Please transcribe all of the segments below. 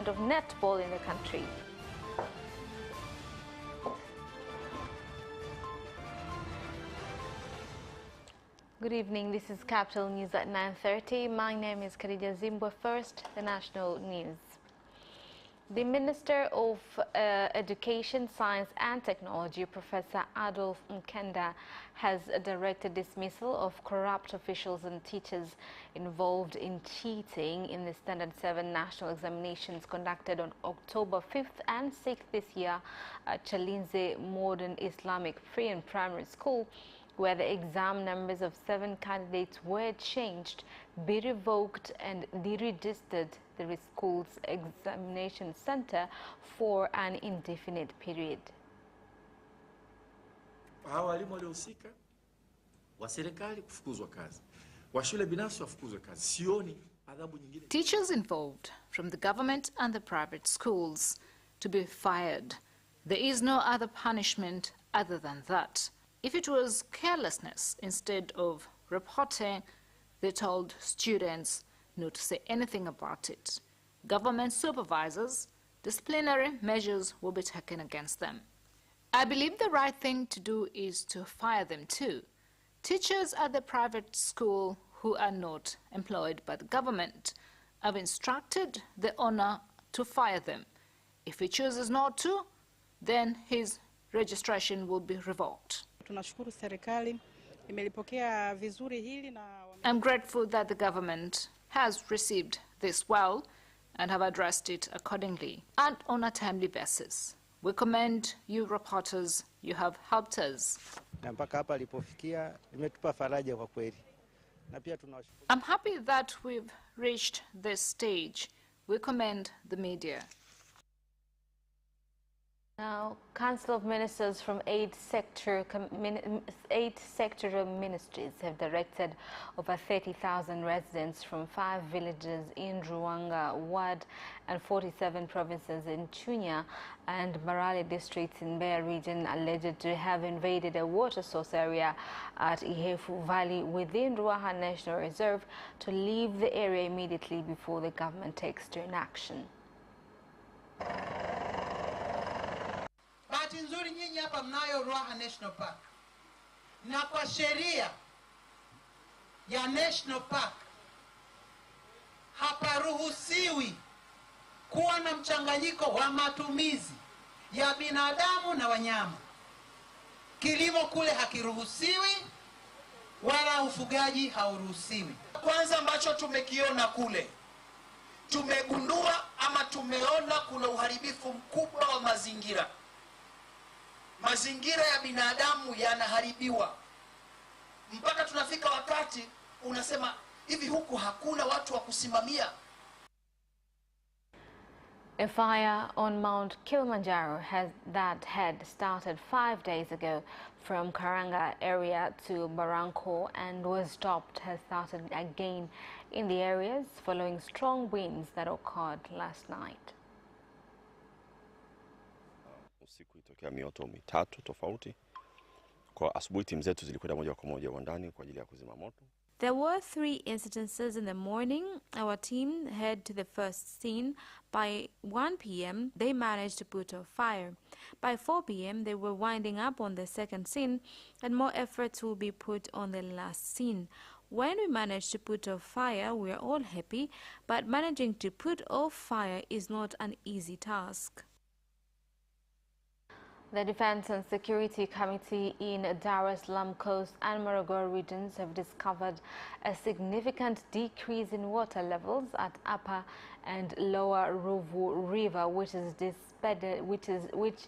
of netball in the country. Good evening, this is Capital News at 9:30. My name is Khadija Zimbwe. First, the national news. The Minister of Education, Science and Technology, Professor Adolf Mkenda, has directed dismissal of corrupt officials and teachers involved in cheating in the Standard 7 national examinations conducted on October 5th and 6th this year at Chalinze Modern Islamic Pre and Primary School, where the exam numbers of 7 candidates were changed, be revoked and deregistered the school's examination center for an indefinite period. Hawa walimu waliohusika wa serikali kufukuzwa kazi, wa shule binafsi wafukuzwe kazi. Sioni adhabu nyingine. Teachers involved from the government and the private schools to be fired. There is no other punishment other than that. If it was carelessness instead of reporting, they told students not to say anything about it. Government supervisors, disciplinary measures will be taken against them. I believe the right thing to do is to fire them too. Teachers at the private school who are not employed by the government, I've instructed the owner to fire them. If he chooses not to, then his registration will be revoked. I'm grateful that the government has received this well and have addressed it accordingly and on a timely basis. We commend you reporters, you have helped us. I'm happy that we've reached this stage. We commend the media. Now, Council of Ministers from 8 sectoral ministries have directed over 30,000 residents from 5 villages in Ruanga Ward and 47 provinces in Chunya and Marale districts in Bear region alleged to have invaded a water source area at Ihefu Valley within Ruaha National Reserve to leave the area immediately before the government takes stern action. Bahati nzuri nyinyi hapa mnayo Ruaha National Park. Na kwa sheria ya National Park haparuhusiwi kuwa na mchanganyiko wa matumizi ya binadamu na wanyama. Kilimo kule hakiruhusiwi wala ufugaji hauruhusiwi. Kwanza ambacho tumekiona kule, tumegundua ama tumeona kuna uharibifu mkubwa wa mazingira. Mazingira ya binadamu yanaharibiwa. Mpaka tunafika wakati unasema hivi huku hakuna watu wa kusimamia. A fire on Mount Kilimanjaro had started 5 days ago from Karanga area to Barranco and was stopped has started again in the areas following strong winds that occurred last night. Usiku itokea mioto mitatu tofauti. Kwa asubuhi timu zetu zilikwenda moja kwa moja uwandani kwa ajili ya kuzima moto. There were 3 incidences in the morning. Our team head to the first scene. By 1 p.m., they managed to put out fire. By 4 p.m., they were winding up on the second scene, and more efforts will be put on the last scene. When we managed to put out fire, we are all happy, but managing to put off fire is not an easy task. The Defense and Security Committee in Dar es Salaam Coast and Morogoro regions have discovered a significant decrease in water levels at Upper and Lower Ruvu River, which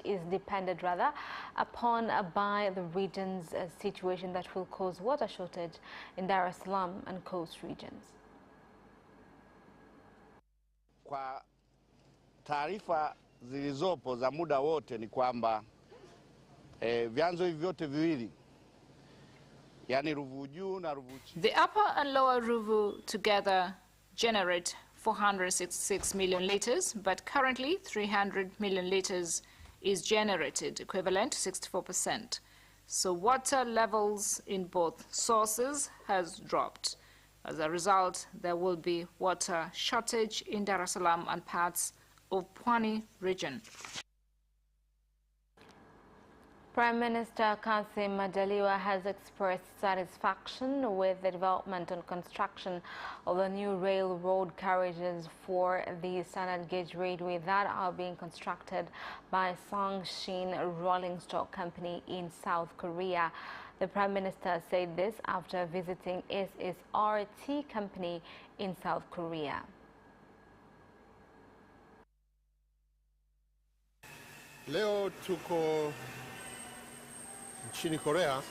is depended upon by the region's situation that will cause water shortage in Dar es Salaam and coast regions. Kwa taarifa zilizopo za muda wote ni kwamba vyanzo hivi vyote viwili, yani Ruvu Juu na Ruvu Chini. The upper and lower Ruvu together generate 466 million liters, but currently 300 million liters is generated, equivalent to 64%. So water levels in both sources has dropped. As a result, there will be water shortage in Dar es Salaam and parts of Pwani region. Prime Minister Kassim Majaliwa has expressed satisfaction with the development and construction of the new railroad carriages for the standard gauge railway that are being constructed by Sangshin Rolling Stock Company in South Korea. The Prime Minister said this after visiting SSRT Company in South Korea. Leo tuko nchini Korea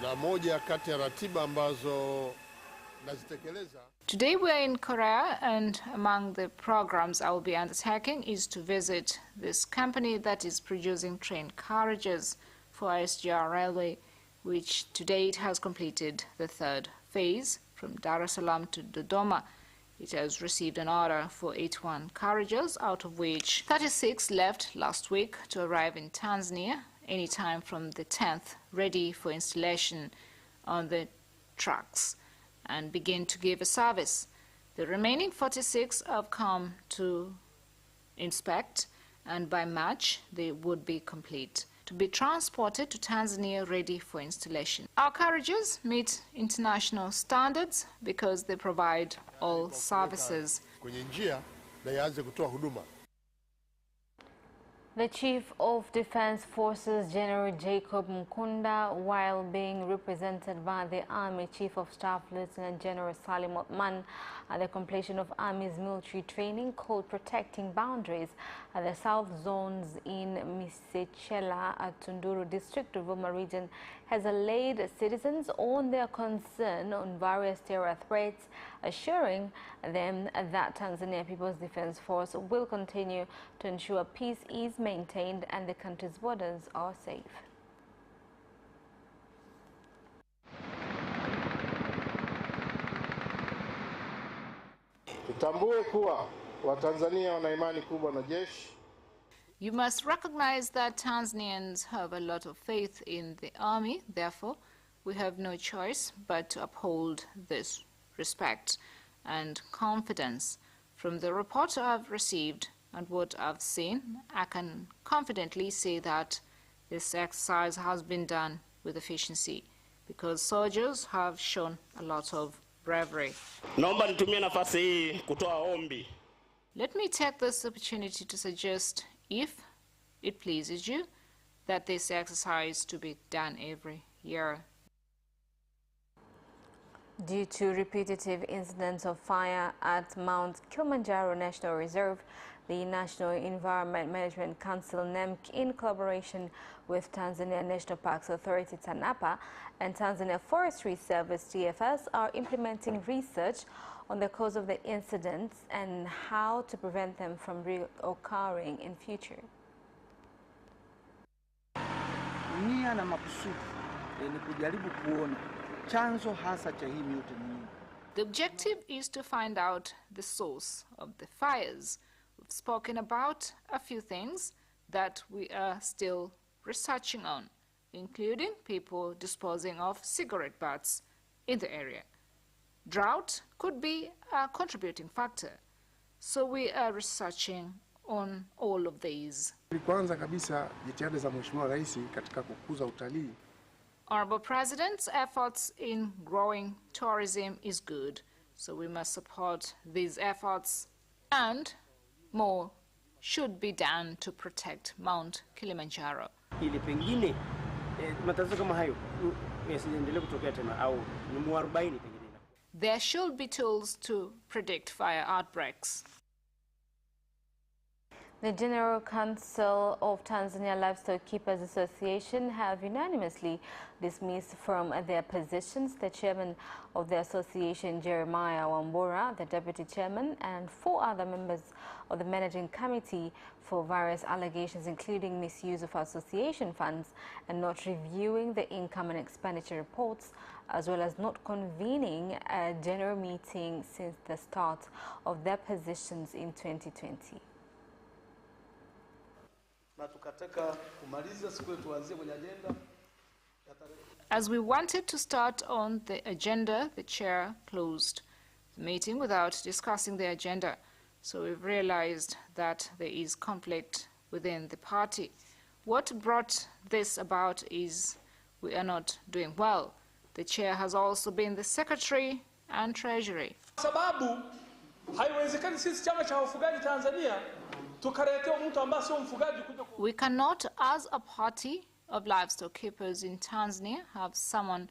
na moja kati ya ratiba ambazo nazitekeleza. Today we are in Korea, and among the programs I will be undertaking is to visit this company that is producing train carriages for SGR Railway, which to date has completed the third phase from Dar es Salaam to Dodoma. It has received an order for 81 carriages, out of which 36 left last week to arrive in Tanzania anytime from the 10th, ready for installation on the tracks and begin to give a service. The remaining 46 have come to inspect, and by March they would be complete, to be transported to Tanzania ready for installation. Our carriages meet international standards because they provide all services. Kwenye njia na yaanze kutoa huduma. The Chief of Defense Forces, General Jacob Mkunda, while being represented by the Army Chief of Staff, Lieutenant General Salim Othman, at the completion of Army's military training called Protecting Boundaries at the South Zones in Misechela at Tunduru District, Ruvuma Region, has allayed citizens on their concern on various terror threats, assuring them that Tanzania People's Defense Force will continue to ensure peace is maintained and the country's borders are safe. Tutambue kuwa Watanzania wana imani kubwa na jeshi. You must recognize that Tanzanians have a lot of faith in the army. Therefore, we have no choice but to uphold this respect and confidence. From the report I've received and what I've seen, I can confidently say that this exercise has been done with efficiency because soldiers have shown a lot of bravery. Naomba nitumie nafasi hii kutoa ombi. Let me take this opportunity to suggest, if it pleases you, that this exercise to be done every year. Due to repetitive incidents of fire at Mount Kilimanjaro National Reserve, the National Environment Management Council, NEMC, in collaboration with Tanzania National Parks Authority, TANAPA, and Tanzania Forestry Service, TFS, are implementing research on the cause of the incidents and how to prevent them from reoccurring in future. Nia na makusudi ni kujaribu kuona chanzo hasa cha hii mioto ni nini. The objective is to find out the source of the fires. We've spoken about a few things that we are still researching on, including people disposing of cigarette butts in the area. Drought could be a contributing factor, so we are researching on all of these. Kwanza kabisa jitihada za Mheshimiwa Rais katika kukuza utalii. Honorable President's efforts in growing tourism is good, so we must support these efforts, and more should be done to protect Mount Kilimanjaro. Ili pengine matatizo kama hayo yasiendelee kutokea tena au ni muarobaini pengine. There should be tools to predict fire outbreaks. The General Council of Tanzania Livestock Keepers Association have unanimously dismissed from their positions the chairman of the association, Jeremiah Wambura, the deputy chairman, and 4 other members of the managing committee for various allegations, including misuse of association funds and not reviewing the income and expenditure reports, as well as not convening a general meeting since the start of their positions in 2020. As we wanted to start on the agenda, the chair closed the meeting without discussing the agenda. So we've realized that there is conflict within the party. What brought this about is we are not doing well. The chair has also been the secretary and treasury. Sababu haiwezekani sisi chama cha wafugaji Tanzania tukaletea mtu ambaye sio mfugaji kuja. We cannot, as a party of livestock keepers in Tanzania, have someone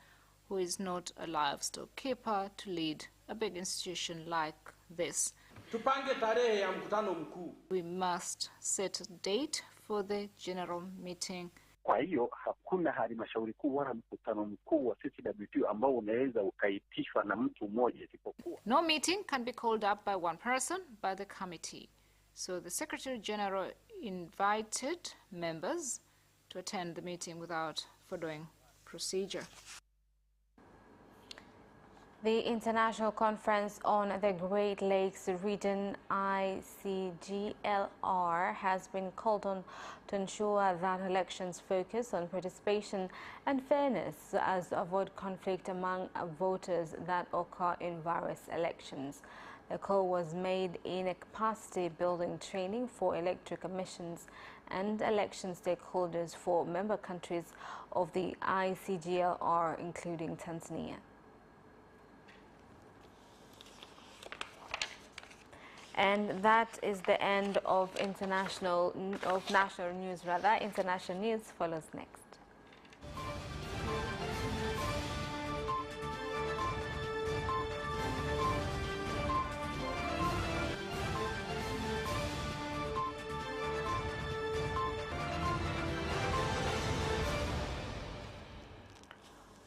who is not a livestock keeper to lead a big institution like this. Tupange tarehe ya mkutano mkuu. We must set a date for the general meeting. Kwa hiyo hakuna halmashauri kuu wala mkutano mkuu wa CCWT ambao unaweza ukaitishwa na mtu mmoja isipokuwa. No meeting can be called up by one person, by the committee. So the Secretary General invited members to attend the meeting without following procedure. The International Conference on the Great Lakes Region, ICGLR, has been called on to ensure that elections focus on participation and fairness as to avoid conflict among voters that occur in various elections. The call was made in a capacity building training for electoral commissions and election stakeholders for member countries of the ICGLR, including Tanzania. And that is the end of national news. International news follows next.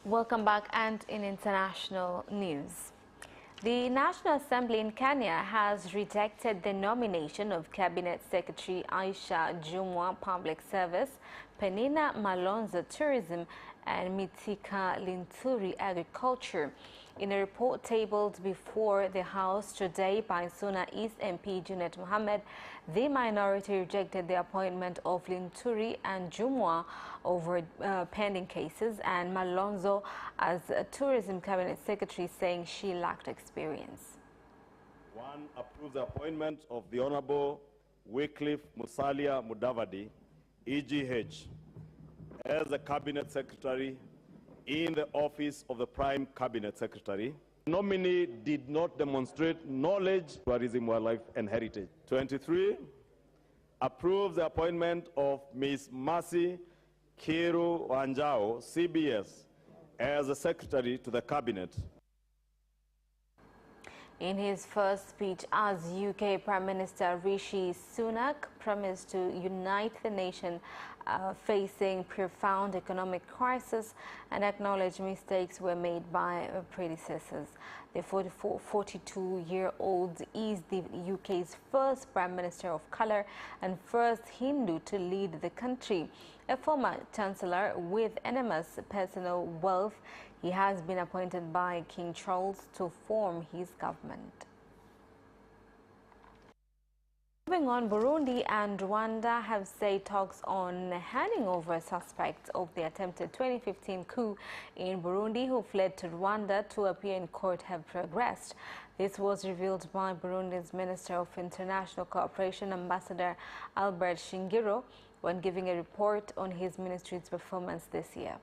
Welcome back, and in international news. The National Assembly in Kenya has rejected the nomination of Cabinet Secretary Aisha Jumwa, Public Service, Penina Malonza, Tourism, and Mitika Linturi, Agriculture. In a report tabled before the House today by Suna East MP Junet Mohammed, the minority rejected the appointment of Linturi and Jumwa over pending cases, and Malonzo as a Tourism Cabinet Secretary, saying she lacked experience. One, approves the appointment of the Honorable Wycliffe Musalia Mudavadi, EGH, as the Cabinet Secretary in the office of the Prime Cabinet Secretary. The nominee did not demonstrate knowledge, tourism, wildlife, and heritage. 23, approves the appointment of Ms. Mercy Kiru Wanjao, CBS, as the Secretary to the Cabinet. In his first speech as UK Prime Minister, Rishi Sunak promised to unite the nation facing profound economic crisis and acknowledge mistakes were made by predecessors. The 42-year-old is the UK's first Prime Minister of colour and first Hindu to lead the country. A former Chancellor with enormous personal wealth, he has been appointed by King Charles to form his government. Moving on, Burundi and Rwanda have said talks on handing over suspects of the attempted 2015 coup in Burundi who fled to Rwanda to appear in court have progressed. This was revealed by Burundi's Minister of International Cooperation, Ambassador Albert Shingiro, when giving a report on his ministry's performance this year.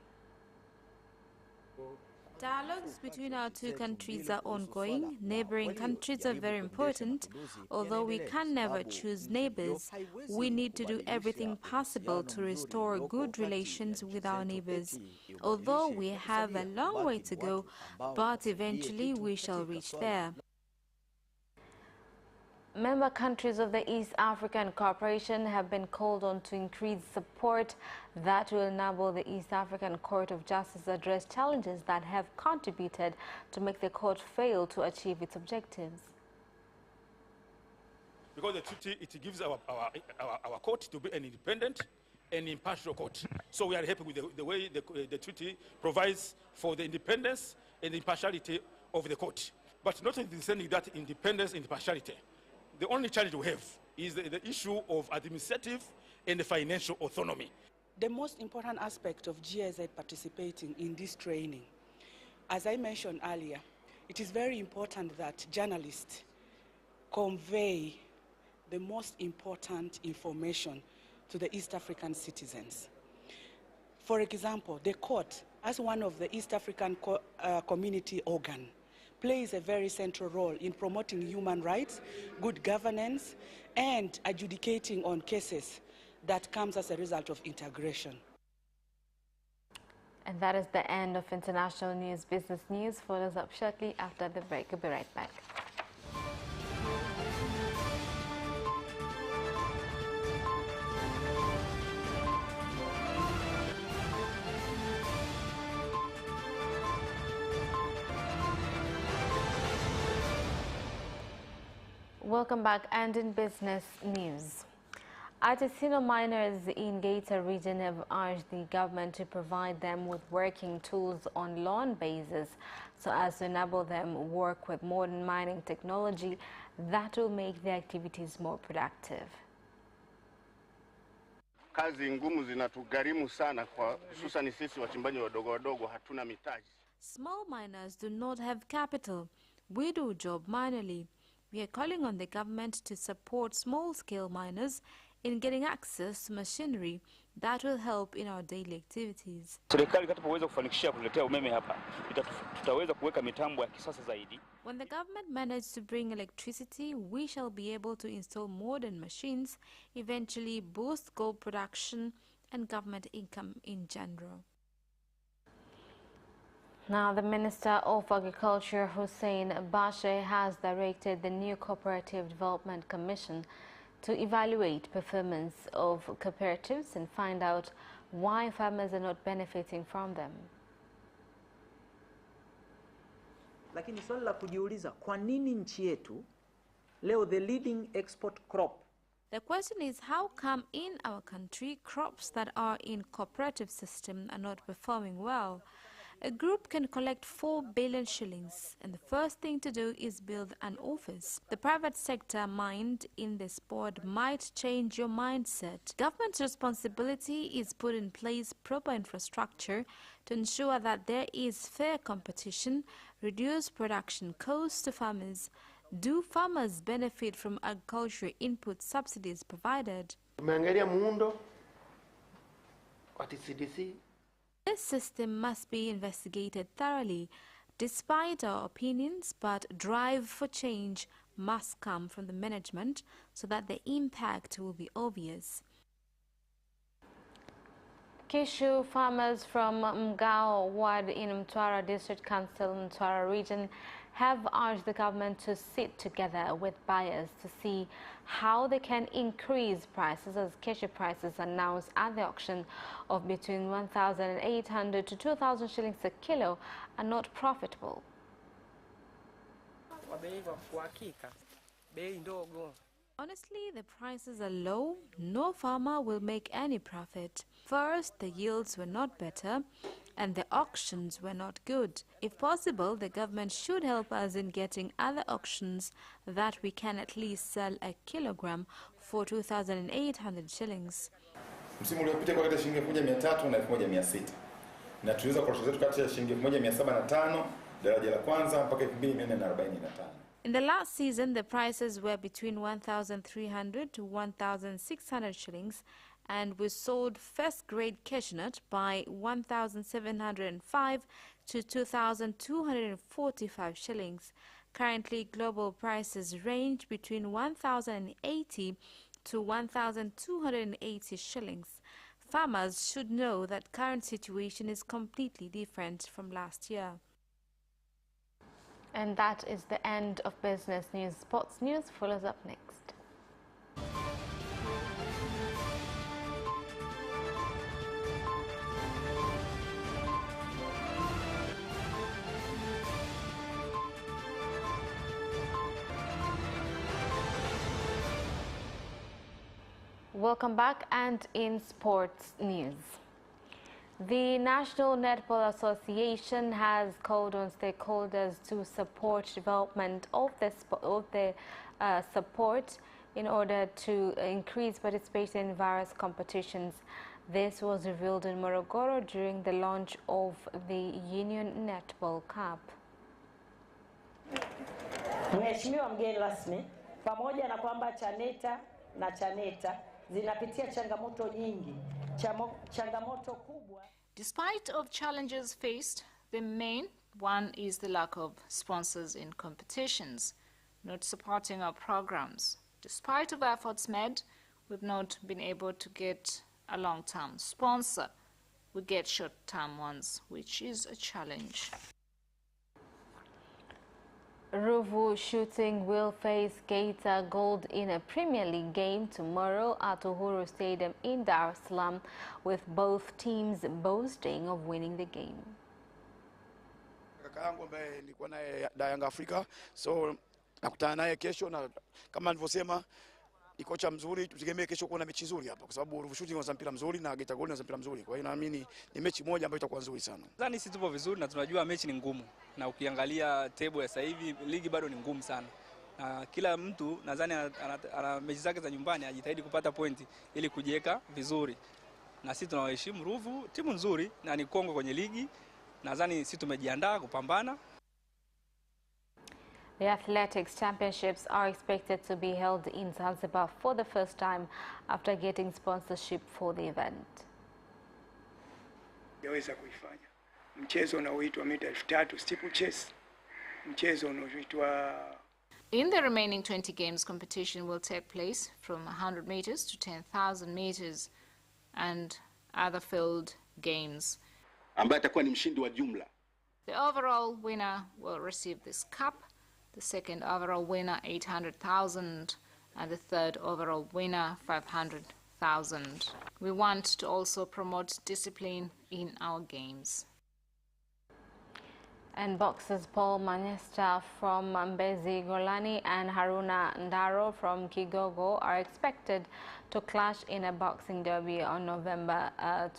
Dialogues between our two countries are ongoing. Neighboring countries are very important. Although we can never choose neighbors, we need to do everything possible to restore good relations with our neighbors. Although we have a long way to go, but eventually we shall reach there. Member countries of the East African Cooperation have been called on to increase support that will enable the East African Court of Justice address challenges that have contributed to make the court fail to achieve its objectives. Because the treaty, it gives our court to be an independent and impartial court. So we are happy with the way the treaty provides for the independence and impartiality of the court. But not notwithstanding that independence and impartiality, the only challenge we have is the issue of administrative and financial autonomy. The most important aspect of GIZ participating in this training, as I mentioned earlier, it is very important that journalists convey the most important information to the East African citizens. For example, the court, as one of the East African community organ, plays a very central role in promoting human rights, good governance, and adjudicating on cases that comes as a result of integration. And that is the end of international news. Business news follows up shortly after the break. We'll be right back. Welcome back, and in business news. Artisanal miners in Gator region have urged the government to provide them with working tools on loan basis so as to enable them work with modern mining technology that will make their activities more productive. Kazi ngumu zinatugharimu sana kwa hususan sisi wachimbaji wadogo wadogo hatuna mitaji. Small miners do not have capital. We do job manually. We are calling on the government to support small-scale miners in getting access to machinery that will help in our daily activities. Serikali itakapoweza kufanikisha kuletea umeme hapa, tutaweza kuweka mitambo ya kisasa zaidi. When the government manages to bring electricity, we shall be able to install modern machines, eventually boost gold production and government income in general. Now, the Minister of Agriculture, Hussein Bashe, has directed the new Cooperative Development Commission to evaluate performance of cooperatives and find out why farmers are not benefiting from them. Lakini swali la kujiuliza, kwa nini nchi yetu leo the leading export crop? The question is, how come in our country crops that are in cooperative system are not performing well? A group can collect 4 billion shillings, and the first thing to do is build an office. The private sector mind in this board might change your mindset. Government's responsibility is put in place proper infrastructure to ensure that there is fair competition, reduce production costs to farmers. Do farmers benefit from agricultural input subsidies provided? Tumeangalia muundo wa TCDC. This system must be investigated thoroughly, despite our opinions, but drive for change must come from the management so that the impact will be obvious. Kishu farmers from Mgao ward in Mtwara District Council, Mtwara region, have urged the government to sit together with buyers to see how they can increase prices, as cashew prices announced at the auction of between 1,800 to 2,000 shillings a kilo are not profitable. Honestly, the prices are low. No farmer will make any profit. First, the yields were not better and the auctions were not good. If possible, the government should help us in getting other auctions that we can at least sell a kilogram for 2,800 shillings. Msimu uliopita kwa shilingi 1,300 na 1,600. Na tuliweza kurusha zetu kati ya shilingi 1,705 daraja la kwanza mpaka 2,445. In the last season, the prices were between 1,300 to 1,600 shillings, and we sold first-grade cashewnut by 1,705 to 2,245 shillings. Currently, global prices range between 1,080 to 1,280 shillings. Farmers should know that current situation is completely different from last year. And that is the end of business news. Sports news follows up next. Welcome back, and in sports news. The National Netball Association has called on stakeholders to support development of the support in order to increase participation in various competitions. This was revealed in Morogoro during the launch of the Union Netball Cup. Mheshimiwa mgeni rasmi, pamoja na kwamba Chaneta zinapitia changamoto nyingi. Changamoto kubwa. Despite of challenges faced, the main one is the lack of sponsors in competitions, not supporting our programs. Despite of efforts made, we've not been able to get a long-term sponsor. We get short-term ones, which is a challenge. Ruvu Shooting will face Geita Gold in a Premier League game tomorrow at Uhuru Stadium in Dar es Salaam, with both teams boasting of winning the game. Kaka yangu ambaye nilikuwa naye Yanga Afrika, so nakutana naye kesho, na kama nilivyosema ni kocha mzuri, tutegemee kesho kuona mechi nzuri hapa, kwa sababu Ruvu Shooting wana mpira mzuri na Geita Gold wana mpira mzuri. Kwa hiyo naamini ni mechi moja ambayo itakuwa nzuri sana. Nadhani sisi tupo vizuri na tunajua mechi ni ngumu, na ukiangalia table ya sasa hivi ligi bado ni ngumu sana. Na kila mtu nadhani ana mechi zake za nyumbani ajitahidi kupata pointi ili kujiweka vizuri. Na sisi tunawaheshimu Ruvu, timu nzuri na ni kongwe kwenye ligi. Nadhani sisi tumejiandaa kupambana. The Athletics Championships are expected to be held in Zanzibar for the first time after getting sponsorship for the event. Yaweza kuifanya mchezo unaoitwa mita 3000 steeplechase, mchezo unaoitwa. In the remaining 20 games, competition will take place from 100 meters to 10,000 meters and other field games. Ambaye atakuwa ni mshindi wa jumla. The overall winner will receive this cup, the second overall winner 800,000 and the third overall winner 500,000. We want to also promote discipline in our games. And boxers Paul Manesta from Mbezi Golani and Haruna Ndaro from Kigogo are expected to clash in a boxing derby on November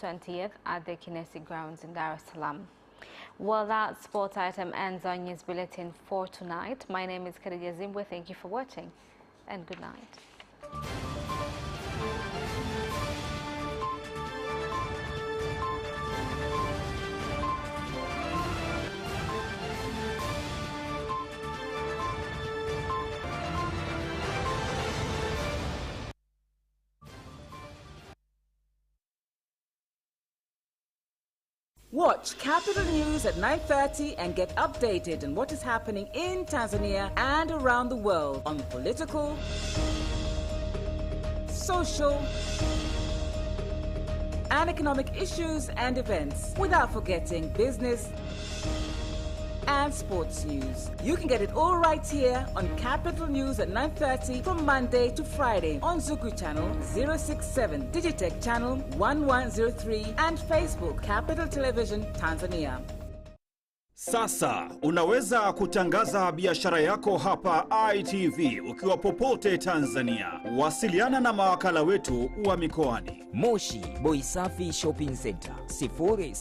20th at the Kinesi Grounds in Dar es Salaam. Well, that sport item ends our news bulletin for tonight. My name is Khadija Zimbwe. Thank you for watching and good night. Watch Capital News at 9:30 and get updated on what is happening in Tanzania and around the world on political, social, and economic issues and events, without forgetting business and sports news. You can get it all right here on Capital News at 9:30 from Monday to Friday on Zuku Channel 067, Digitech Channel 1103 and Facebook Capital Television Tanzania. Sasa unaweza kutangaza biashara yako hapa ITV ukiwa popote Tanzania. Wasiliana na mawakala wetu wa mikoani. Moshi Boisafi Shopping Center 07